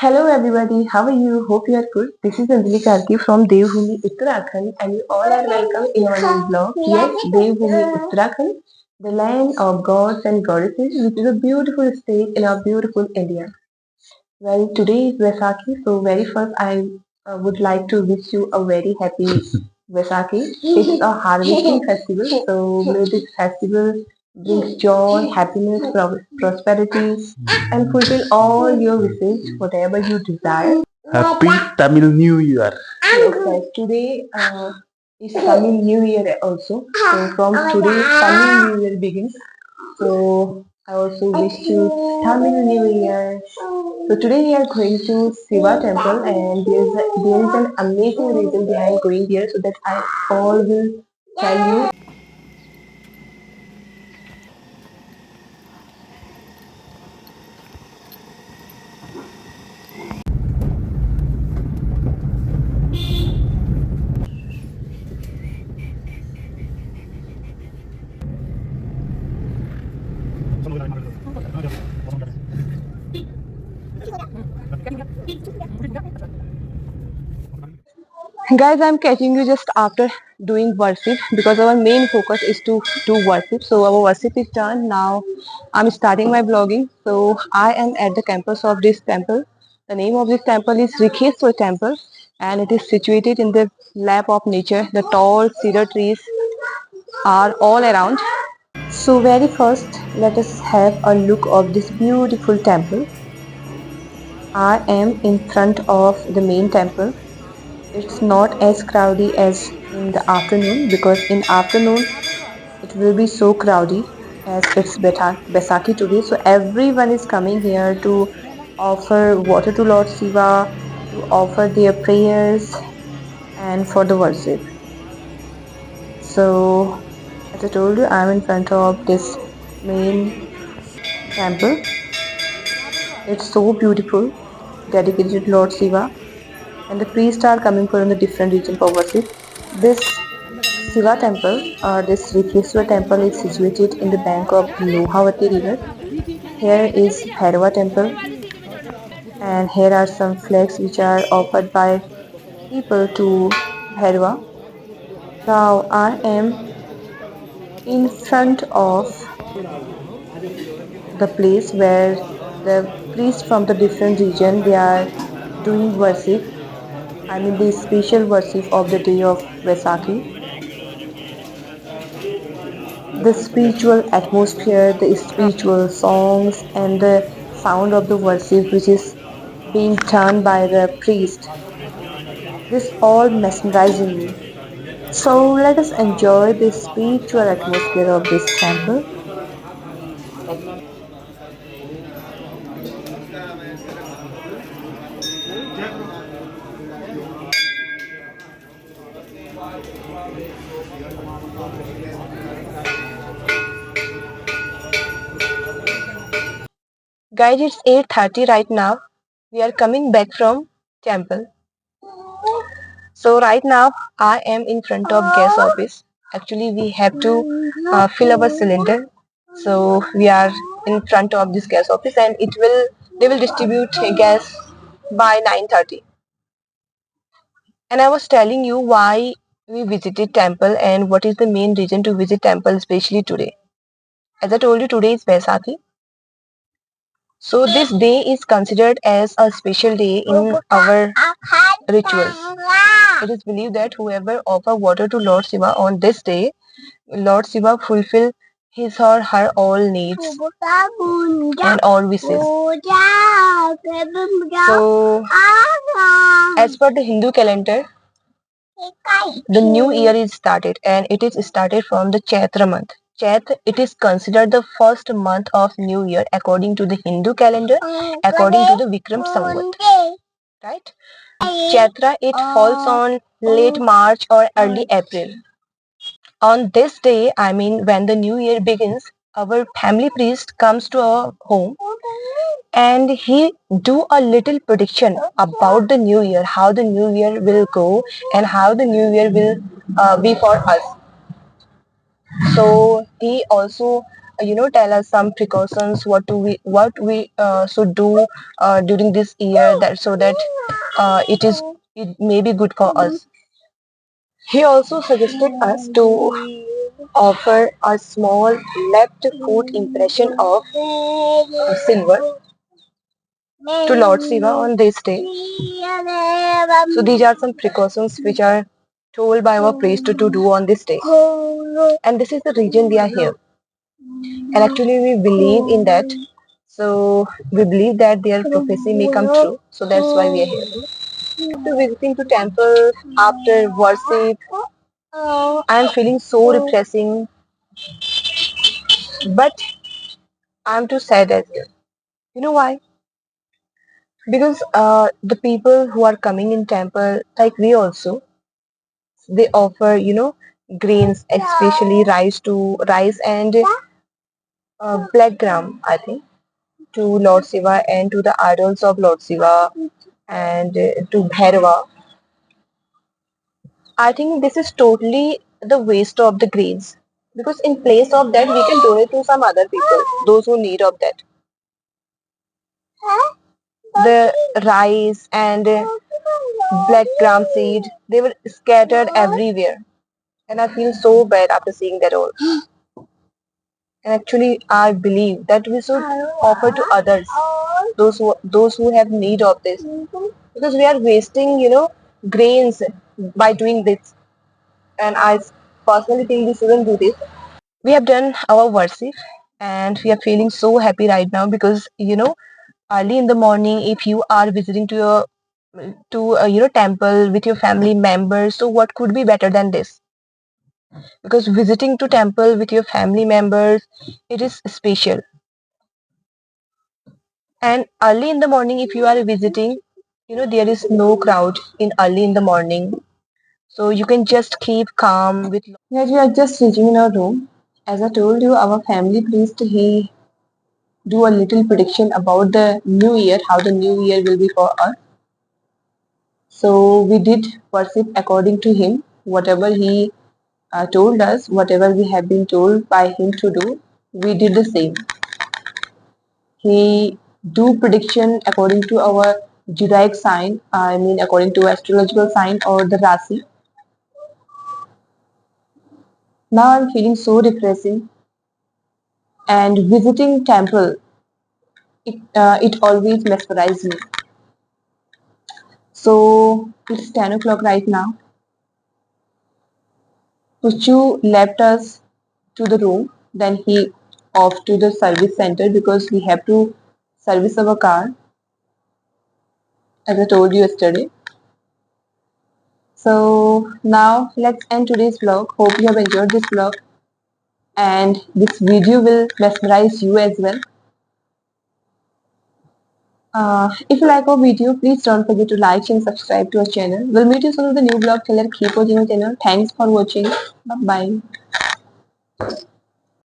Hello everybody, how are you? Hope you are good. This is Anjali Karki from Devbhoomi Uttarakhand and you all are welcome in our new blog. Yes, Devbhoomi Uttarakhand, the land of gods and goddesses, which is a beautiful state in our beautiful India. Well, today is Vaisakhi, so very first I would like to wish you a very happy Vaisakhi. It's a harvesting festival, so may this festival brings joy, happiness, prosperity, and fulfill all your wishes, whatever you desire. Happy Tamil New Year. Yes, guys, today is Tamil New Year also. So from today, Tamil New Year begins. So I also wish you Tamil New Year. So today we are going to Shiva temple and there is an amazing reason behind going there so that I all will tell you. Guys, I'm catching you just after doing worship because our main focus is to do worship. So our worship is done. Now I'm starting my vlogging. So I am at the campus of this temple. The name of this temple is Rikheswar Temple and it is situated in the lap of nature. The tall cedar trees are all around. So very first, let us have a look of this beautiful temple. I am in front of the main temple. It's not as crowded as in the afternoon because in afternoon it will be so crowded as it's Baisakhi today. So everyone is coming here to offer water to Lord Shiva, to offer their prayers and for the worship. So as I told you, I'm in front of this main temple. It's so beautiful, dedicated to Lord Shiva, and the priests are coming from the different region for worship. This Shiva temple or this Rikeshwar temple is situated in the bank of Lohavati river. Here is Bhairava temple and here are some flags which are offered by people to Bhairava. Now I am in front of the place where the priests from the different region they are doing worship. I mean the special worship of the day of Vaisakhi. The spiritual atmosphere, the spiritual songs, and the sound of the worship which is being done by the priest. This all mesmerizing me. So let us enjoy the spiritual atmosphere of this temple. Guys, it's 8:30 right now. We are coming back from temple. So right now I am in front of gas office. Actually, we have to fill our cylinder. So we are in front of this gas office, and they will distribute gas by 9:30. And I was telling you why we visited temple and what is the main reason to visit temple, especially today. As I told you, today is Vaisakhi. So this day is considered as a special day in our rituals. It is believed that whoever offer water to Lord Shiva on this day, Lord Shiva fulfill his or her all needs and all wishes. So, as per the Hindu calendar, the new year is started and it is started from the Chaitra month. Chaitra, it is considered the first month of new year according to the Hindu calendar, according to the Vikram Samvat. Right? Chaitra, it falls on late March or early April. On this day, I mean when the new year begins, our family priest comes to our home and he do a little prediction about the new year, how the new year will go and how the new year will be for us. So he also tell us some precautions what we should do during this year, that so that it may be good for us. He also suggested us to offer a small left foot impression of silver to Lord Shiva on this day. So these are some precautions which are told by our priest to do on this day. And this is the reason we are here. And actually we believe in that. So we believe that their prophecy may come true. So that's why we are here. After visiting to temple, after worship, I am feeling so depressing, but I'm too sad as well. You know why? Because the people who are coming in temple, like we also, they offer, grains, especially rice and black gram, I think, to Lord Shiva and to the idols of Lord Shiva and to Bhairava. I think this is totally the waste of the grains. Because in place of that, we can donate to some other people, those who need of that. The rice and black gram seed, they were scattered everywhere. And I feel so bad after seeing that all. And actually, I believe that we should offer to others, those who have need of this, because we are wasting, grains by doing this. And I personally think we shouldn't do this. We have done our worship, and we are feeling so happy right now because early in the morning, if you are visiting to temple with your family members, so what could be better than this? Because visiting to temple with your family members, it is special. And early in the morning, if you are visiting, there is no crowd in early in the morning, so you can just keep calm with. Yes, we are just reaching in our room. As I told you, our family priest, he do a little prediction about the new year, how the new year will be for us. So we did worship according to him, whatever he told us, whatever we have been told by him to do, we did the same. He do prediction according to our Judaic sign, I mean according to astrological sign or the Rasi. Now I'm feeling so depressing, and visiting temple, it always mesmerizes me. So it's 10 o'clock right now. Puchu left us to the room, then he off to the service center because we have to service our car, as I told you yesterday. So now let's end today's vlog. Hope you have enjoyed this vlog and this video will mesmerize you as well. If you like our video, please don't forget to like and subscribe to our channel. We'll meet you soon with a new vlog. Till then, keep watching our channel. Thanks for watching. Bye bye.